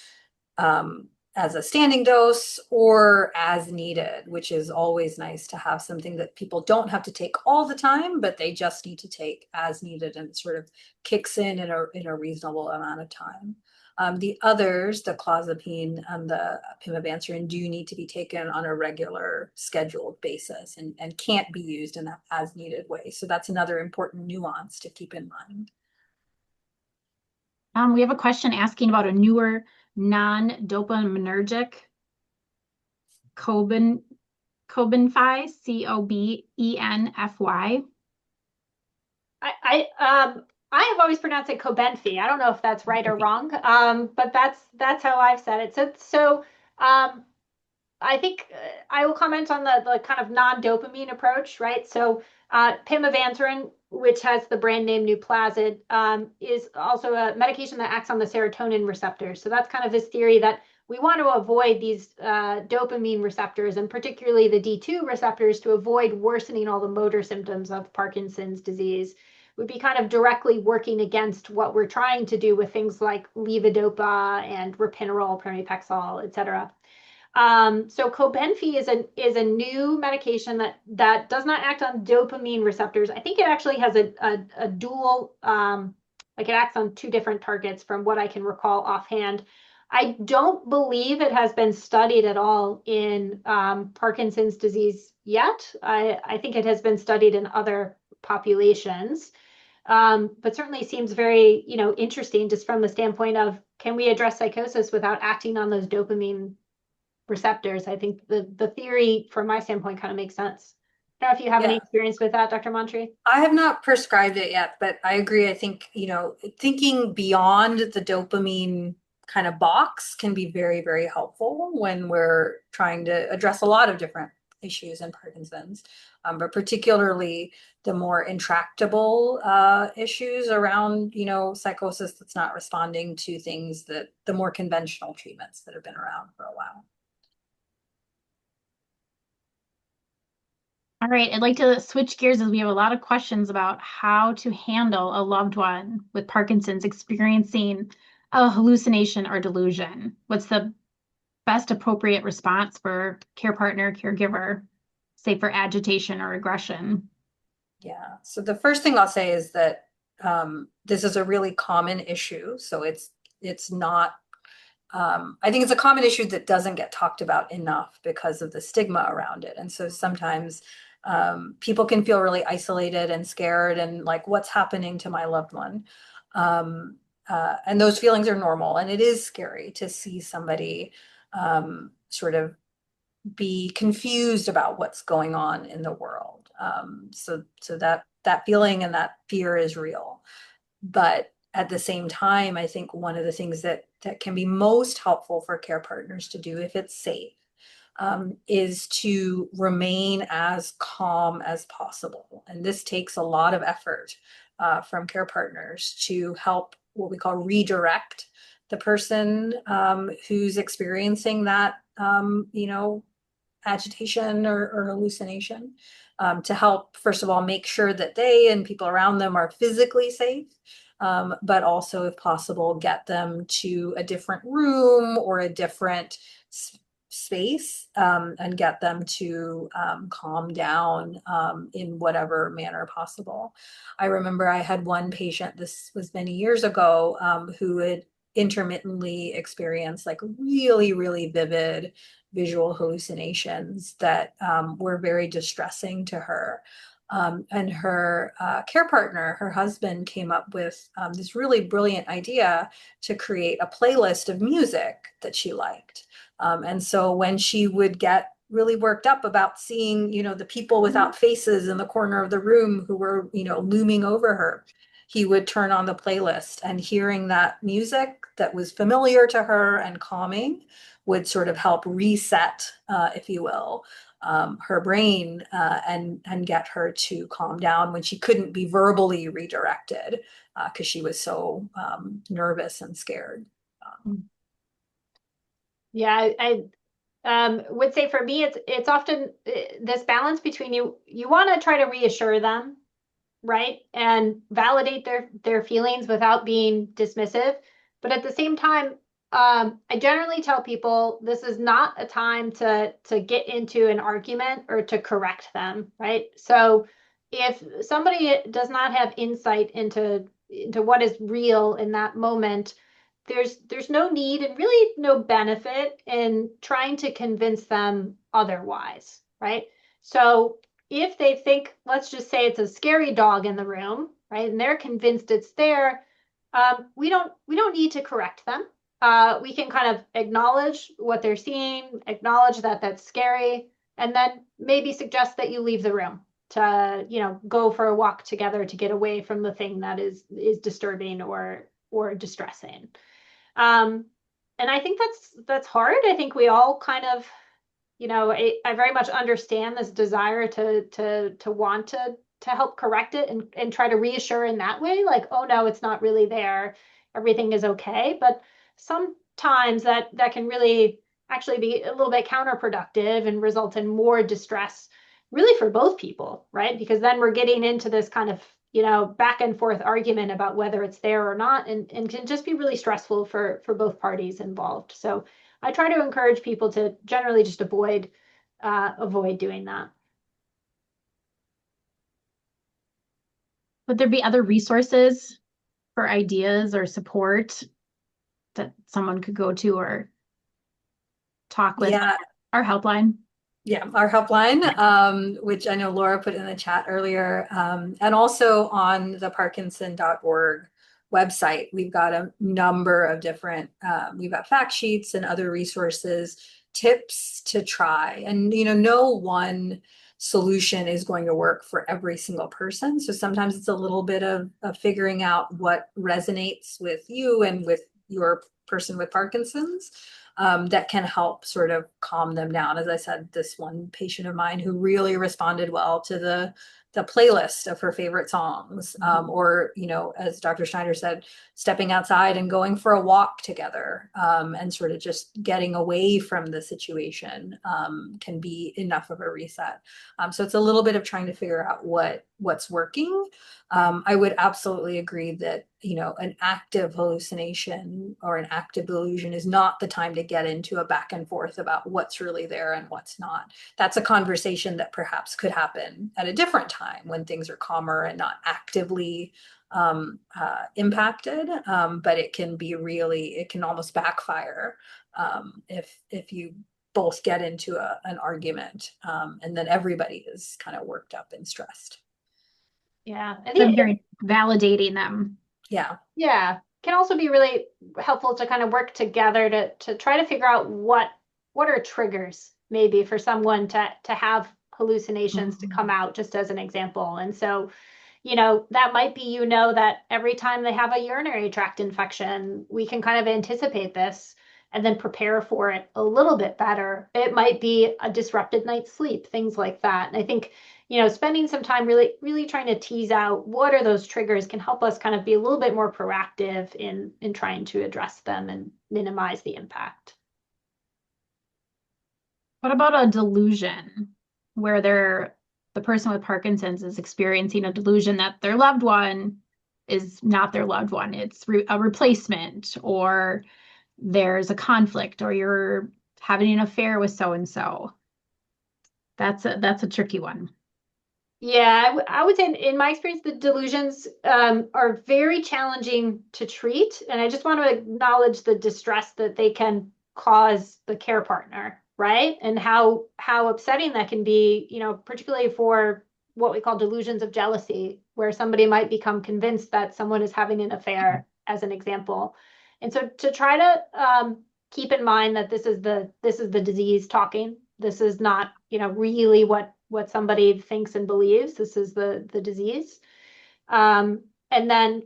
as a standing dose or as needed, which is always nice to have something that people don't have to take all the time, but they just need to take as needed, and it sort of kicks in a reasonable amount of time. The others, the clozapine and the pimavanserin, do need to be taken on a regular scheduled basis and can't be used in that as needed way. So that's another important nuance to keep in mind. We have a question asking about a newer non-dopaminergic Cobenfy, Cobenfy. I have always pronounced it Cobenfy. I don't know if that's right or wrong, but that's how I've said it. So I think I will comment on the kind of non-dopamine approach, right? So pimavanserin, which has the brand name Nuplazid, is also a medication that acts on the serotonin receptors. So that's kind of this theory that we want to avoid these dopamine receptors, and particularly the D2 receptors, to avoid worsening all the motor symptoms of Parkinson's disease. Would be kind of directly working against what we're trying to do with things like levodopa and ropinirole, pramipexole, et cetera. So Cobenfy is a new medication that does not act on dopamine receptors. I think it actually has a dual, like it acts on two different targets from what I can recall offhand. I don't believe it has been studied at all in Parkinson's disease yet. I think it has been studied in other populations. But certainly seems very, interesting just from the standpoint of, can we address psychosis without acting on those dopamine receptors? I think the theory from my standpoint kind of makes sense. I don't know if you have any experience with that, Dr. Mantri. I have not prescribed it yet, but I agree. I think, thinking beyond the dopamine kind of box can be very, very helpful when we're trying to address a lot of different issues in Parkinson's, but particularly the more intractable issues around, psychosis that's not responding to things that the more conventional treatments that have been around for a while. All right, I'd like to switch gears as we have a lot of questions about how to handle a loved one with Parkinson's experiencing a hallucination or delusion. What's the best appropriate response for care partner, caregiver, say for agitation or aggression? Yeah, so the first thing I'll say is that this is a really common issue. So it's not, I think it's a common issue that doesn't get talked about enough because of the stigma around it. And so sometimes people can feel really isolated and scared and like, what's happening to my loved one? And those feelings are normal. And it is scary to see somebody sort of be confused about what's going on in the world. So that feeling and that fear is real. But at the same time, I think one of the things that can be most helpful for care partners to do, if it's safe, is to remain as calm as possible. And this takes a lot of effort from care partners to help what we call redirect the person who's experiencing that, agitation or hallucination, to help, first of all, make sure that they and people around them are physically safe, but also, if possible, get them to a different room or a different space, and get them to calm down in whatever manner possible. I remember I had one patient, this was many years ago, who had intermittently experienced like really, really vivid visual hallucinations that were very distressing to her. And her care partner, her husband, came up with this really brilliant idea to create a playlist of music that she liked. And so when she would get really worked up about seeing, the people without faces in the corner of the room who were, looming over her, he would turn on the playlist, and hearing that music that was familiar to her and calming would sort of help reset, if you will, her brain, and get her to calm down when she couldn't be verbally redirected, because she was so nervous and scared. Yeah, I would say for me, it's often this balance between you want to try to reassure them, right, and validate their feelings without being dismissive, but at the same time, I generally tell people this is not a time to get into an argument or to correct them, right? So if somebody does not have insight into what is real in that moment, there's no need and really no benefit in trying to convince them otherwise, right? So if they think, let's just say it's a scary dog in the room, right, and they're convinced it's there, we don't need to correct them. We can kind of acknowledge what they're seeing, acknowledge that that's scary, and then maybe suggest that you leave the room to, go for a walk together to get away from the thing that is disturbing or distressing. And I think that's hard. I think we all kind of, I very much understand this desire to want to help correct it and try to reassure in that way, like, oh no, it's not really there, everything is okay. But sometimes that can really actually be a little bit counterproductive and result in more distress, really for both people, right? Because then we're getting into this kind of, back and forth argument about whether it's there or not, and can just be really stressful for both parties involved. So I try to encourage people to generally just avoid doing that. Would there be other resources for ideas or support that someone could go to or talk with? Yeah. Our helpline? Yeah, our helpline, which I know Laura put in the chat earlier, and also on the Parkinson.org website, we've got a number of different, we've got fact sheets and other resources, tips to try. And, no one solution is going to work for every single person. So sometimes it's a little bit of figuring out what resonates with you and with your person with Parkinson's. That can help sort of calm them down. As I said, this one patient of mine who really responded well to the playlist of her favorite songs, or, as Dr. Schneider said, stepping outside and going for a walk together, and sort of just getting away from the situation, can be enough of a reset. So it's a little bit of trying to figure out what's working. I would absolutely agree that, an active hallucination or an active delusion is not the time to get into a back and forth about what's really there and what's not. That's a conversation that perhaps could happen at a different time when things are calmer and not actively impacted. But it can almost backfire if you both get into an argument, and then everybody is kind of worked up and stressed. Yeah, I I'm think very validating them. Yeah, can also be really helpful to kind of work together to try to figure out what are triggers maybe for someone to have hallucinations to come out, just as an example. And so, that might be, that every time they have a urinary tract infection, we can kind of anticipate this and then prepare for it a little bit better. It might be a disrupted night's sleep, things like that. And I think, spending some time really trying to tease out what are those triggers can help us kind of be a little bit more proactive in trying to address them and minimize the impact. What about a delusion where the person with Parkinson's is experiencing a delusion that their loved one is not their loved one. It's a replacement, or there's a conflict, or you're having an affair with so and so. That's a tricky one. Yeah, I would say in my experience, the delusions are very challenging to treat. And I just want to acknowledge the distress that they can cause the care partner, right? And how upsetting that can be, particularly for what we call delusions of jealousy, where somebody might become convinced that someone is having an affair, as an example. And so to try to keep in mind that this is the disease talking. This is not, really what somebody thinks and believes. This is the disease. And then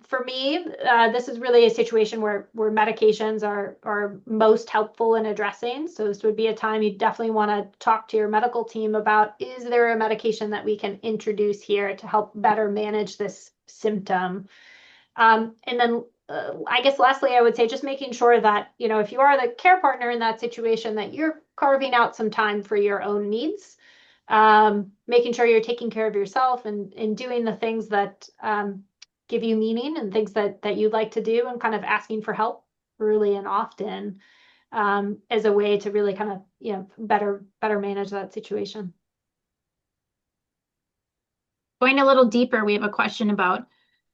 for me, this is really a situation where medications are most helpful in addressing. So this would be a time you definitely want to talk to your medical team about, is there a medication that we can introduce here to help better manage this symptom? And then I guess lastly, I would say just making sure that, if you are the care partner in that situation, that you're carving out some time for your own needs, making sure you're taking care of yourself and doing the things that give you meaning and things that you'd like to do, and kind of asking for help early and often as a way to really kind of, better manage that situation. Going a little deeper, we have a question about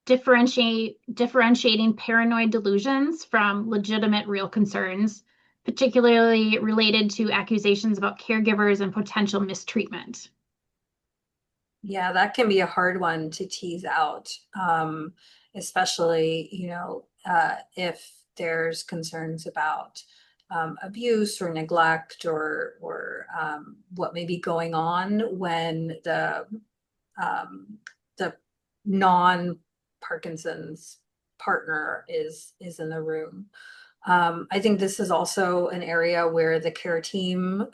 differentiating paranoid delusions from legitimate real concerns, particularly related to accusations about caregivers and potential mistreatment. Yeah, that can be a hard one to tease out, especially, if there's concerns about abuse or neglect, or what may be going on when the non-Parkinson's partner is in the room. I think this is also an area where the care team,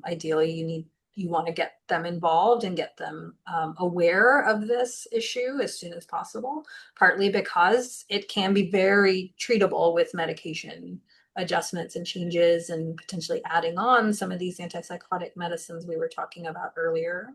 ideally, you want to get them involved and get them aware of this issue as soon as possible, partly because it can be very treatable with medication adjustments and changes, and potentially adding on some of these antipsychotic medicines we were talking about earlier.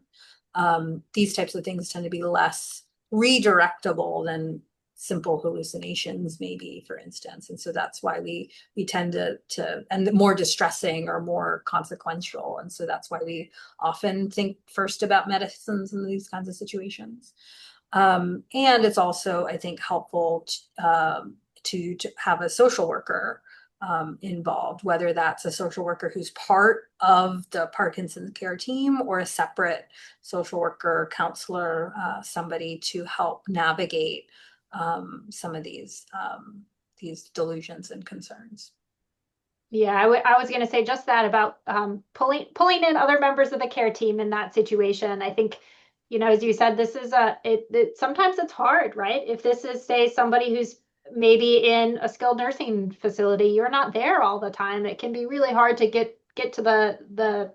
These types of things tend to be less redirectable than simple hallucinations, maybe, for instance. And so that's why we tend to and more distressing or more consequential. And so that's why we often think first about medicines in these kinds of situations. And it's also, I think, helpful to have a social worker involved, whether that's a social worker who's part of the Parkinson's care team, or a separate social worker, counselor, somebody to help navigate some of these delusions and concerns. Yeah, I was going to say just that about pulling in other members of the care team in that situation. I think, as you said, this is sometimes it's hard, right? If this is, say, somebody who's maybe in a skilled nursing facility, you're not there all the time. It can be really hard to get to the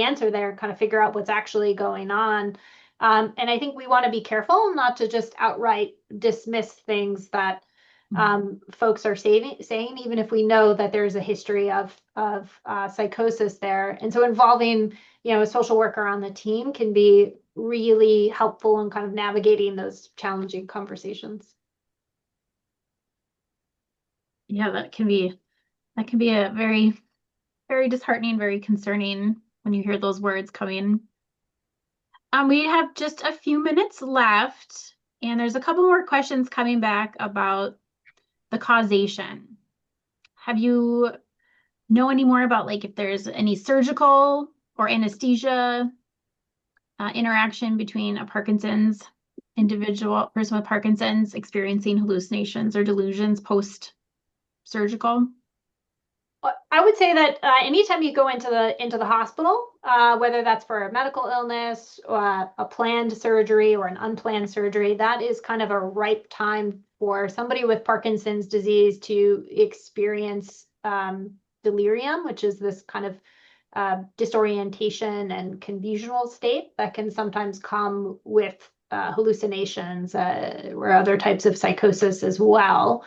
answer there, kind of figure out what's actually going on. And I think we want to be careful not to just outright dismiss things that folks are saying, even if we know that there's a history of psychosis there. And so involving, a social worker on the team can be really helpful in kind of navigating those challenging conversations. Yeah, that can be a very, very disheartening, very concerning when you hear those words coming. We have just a few minutes left, and there's a couple more questions coming back about the causation. Have you know any more about, like, if there's any surgical or anesthesia interaction between a Parkinson's person with Parkinson's experiencing hallucinations or delusions post-surgical? I would say that anytime you go into the hospital, whether that's for a medical illness, or a planned surgery or an unplanned surgery, that is kind of a ripe time for somebody with Parkinson's disease to experience delirium, which is this kind of disorientation and confusional state that can sometimes come with hallucinations or other types of psychosis as well.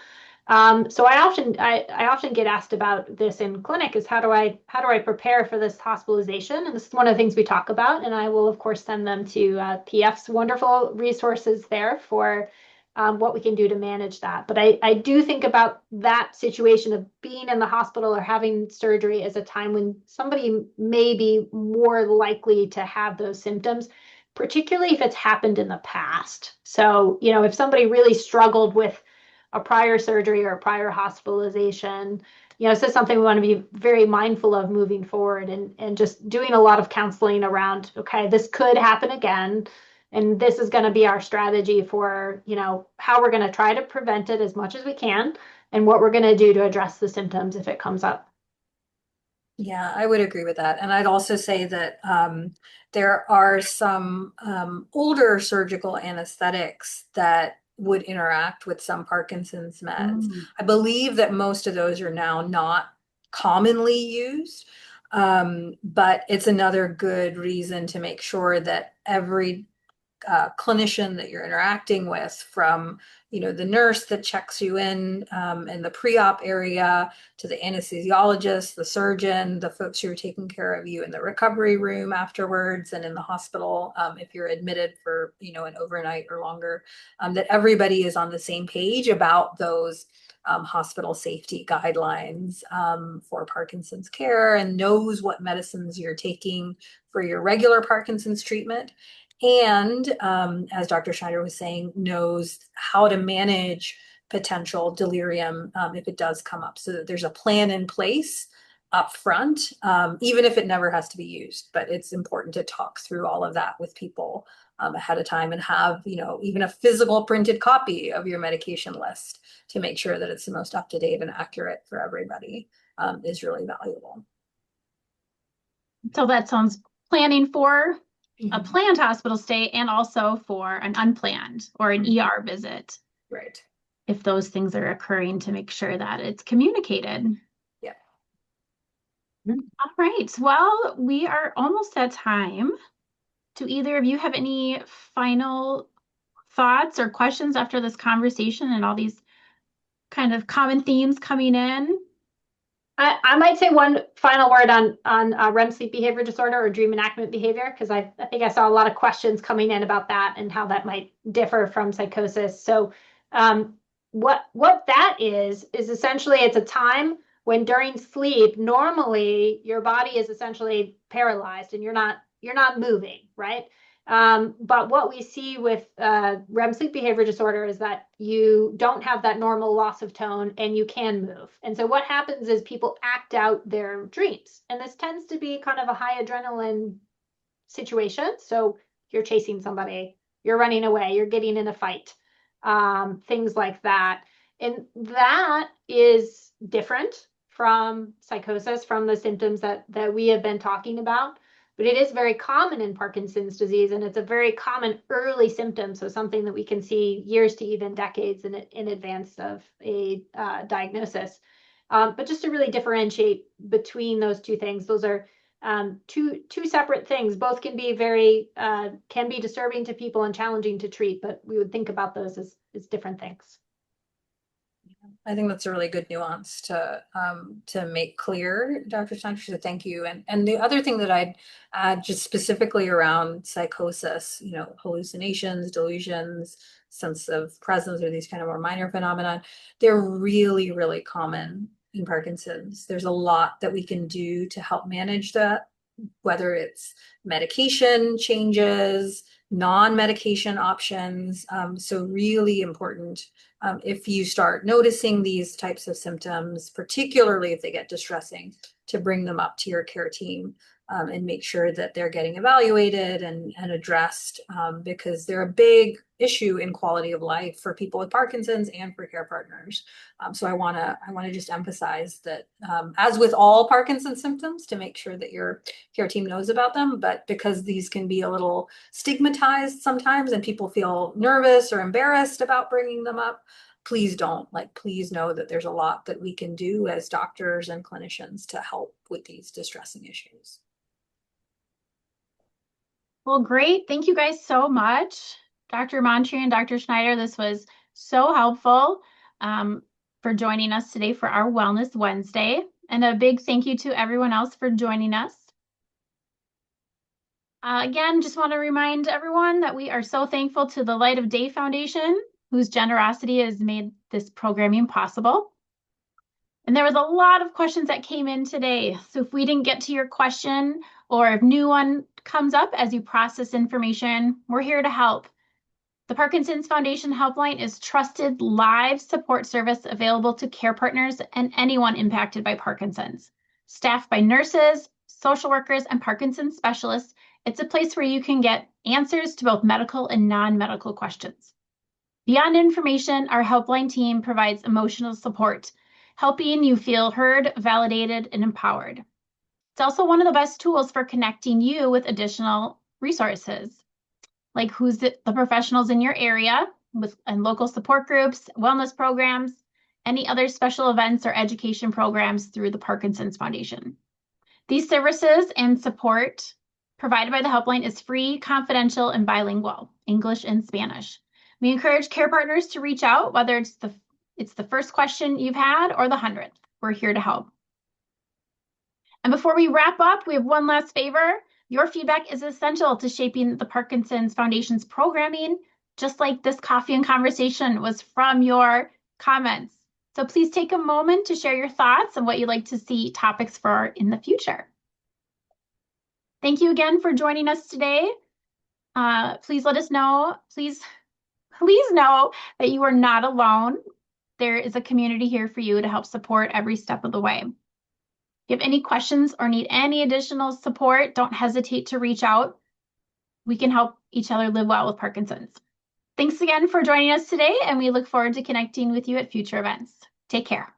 So I often get asked about this in clinic is how do I prepare for this hospitalization? And this is one of the things we talk about. And I will of course send them to PF's wonderful resources there for what we can do to manage that. But I do think about that situation of being in the hospital or having surgery as a time when somebody may be more likely to have those symptoms, particularly if it's happened in the past. So, if somebody really struggled with a prior surgery or a prior hospitalization, so it's something we want to be very mindful of moving forward, and just doing a lot of counseling around, okay, this could happen again. And this is going to be our strategy for, how we're going to try to prevent it as much as we can and what we're going to do to address the symptoms if it comes up. Yeah, I would agree with that. And I'd also say that there are some older surgical anesthetics that would interact with some Parkinson's meds. I believe that most of those are now not commonly used, but it's another good reason to make sure that every clinician that you're interacting with, from the nurse that checks you in the pre-op area, to the anesthesiologist, the surgeon, the folks who are taking care of you in the recovery room afterwards, and in the hospital if you're admitted for an overnight or longer, that everybody is on the same page about those hospital safety guidelines for Parkinson's care, and knows what medicines you're taking for your regular Parkinson's treatment. And as Dr. Schneider was saying, knows how to manage potential delirium if it does come up, so that there's a plan in place up front, even if it never has to be used. But it's important to talk through all of that with people ahead of time, and have even a physical printed copy of your medication list to make sure that it's the most up-to-date and accurate for everybody is really valuable. So that sounds planning for a planned hospital stay and also for an unplanned or an ER visit. Right. If those things are occurring, to make sure that it's communicated. Yeah. All right. Well, we are almost at time. Do either of you have any final thoughts or questions after this conversation and all these kind of common themes coming in? I might say one final word on REM sleep behavior disorder or dream enactment behavior, because I think I saw a lot of questions coming in about that and how that might differ from psychosis. So what that is essentially, it's a time when during sleep, normally your body is essentially paralyzed and you're not moving, right? But what we see with REM sleep behavior disorder is that you don't have that normal loss of tone and you can move. And so what happens is people act out their dreams. And this tends to be kind of a high adrenaline situation. So you're chasing somebody, you're running away, you're getting in a fight, things like that. And that is different from psychosis, from the symptoms that we have been talking about. But it is very common in Parkinson's disease, and it's a very common early symptom. So something that we can see years to even decades in advance of a diagnosis. But just to really differentiate between those two things, those are two separate things. Both can be can be disturbing to people and challenging to treat, but we would think about those as different things. I think that's a really good nuance to make clear, Dr. Schneider. So thank you. And the other thing that I'd add, just specifically around psychosis, hallucinations, delusions, sense of presence, or these kind of more minor phenomena, they're really, really common in Parkinson's. There's a lot that we can do to help manage that, whether it's medication changes, non-medication options. So really important if you start noticing these types of symptoms, particularly if they get distressing, to bring them up to your care team and make sure that they're getting evaluated and addressed, because they're a big issue in quality of life for people with Parkinson's and for care partners. So I want to just emphasize that, as with all Parkinson's symptoms, to make sure that your care team knows about them. But because these can be a little stigmatized sometimes and people feel nervous or embarrassed about bringing them up, please don't. Please know that there's a lot that we can do as doctors and clinicians to help with these distressing issues. Well, great. Thank you guys so much, Dr. Mantri and Dr. Schneider. This was so helpful. for joining us today for our Wellness Wednesday. And a big thank you to everyone else for joining us. Again, just want to remind everyone that we are so thankful to the Light of Day Foundation, whose generosity has made this programming possible. And there was a lot of questions that came in today. So if we didn't get to your question, or if new one comes up as you process information, we're here to help. The Parkinson's Foundation Helpline is trusted live support service available to care partners and anyone impacted by Parkinson's. Staffed by nurses, social workers, and Parkinson's specialists, it's a place where you can get answers to both medical and non-medical questions. Beyond information, our helpline team provides emotional support, helping you feel heard, validated, and empowered. It's also one of the best tools for connecting you with additional resources, like who's the professionals in your area and local support groups, wellness programs, any other special events or education programs through the Parkinson's Foundation. These services and support provided by the helpline is free, confidential, and bilingual, English and Spanish. We encourage care partners to reach out, whether it's the first question you've had or the 100th. We're here to help. And before we wrap up, we have one last favor. Your feedback is essential to shaping the Parkinson's Foundation's programming, just like this coffee and conversation was from your comments. So please take a moment to share your thoughts and what you'd like to see topics for in the future. Thank you again for joining us today. Please let us know, please know that you are not alone. There is a community here for you to help support every step of the way. If you have any questions or need any additional support, don't hesitate to reach out. We can help each other live well with Parkinson's. Thanks again for joining us today, and we look forward to connecting with you at future events. Take care.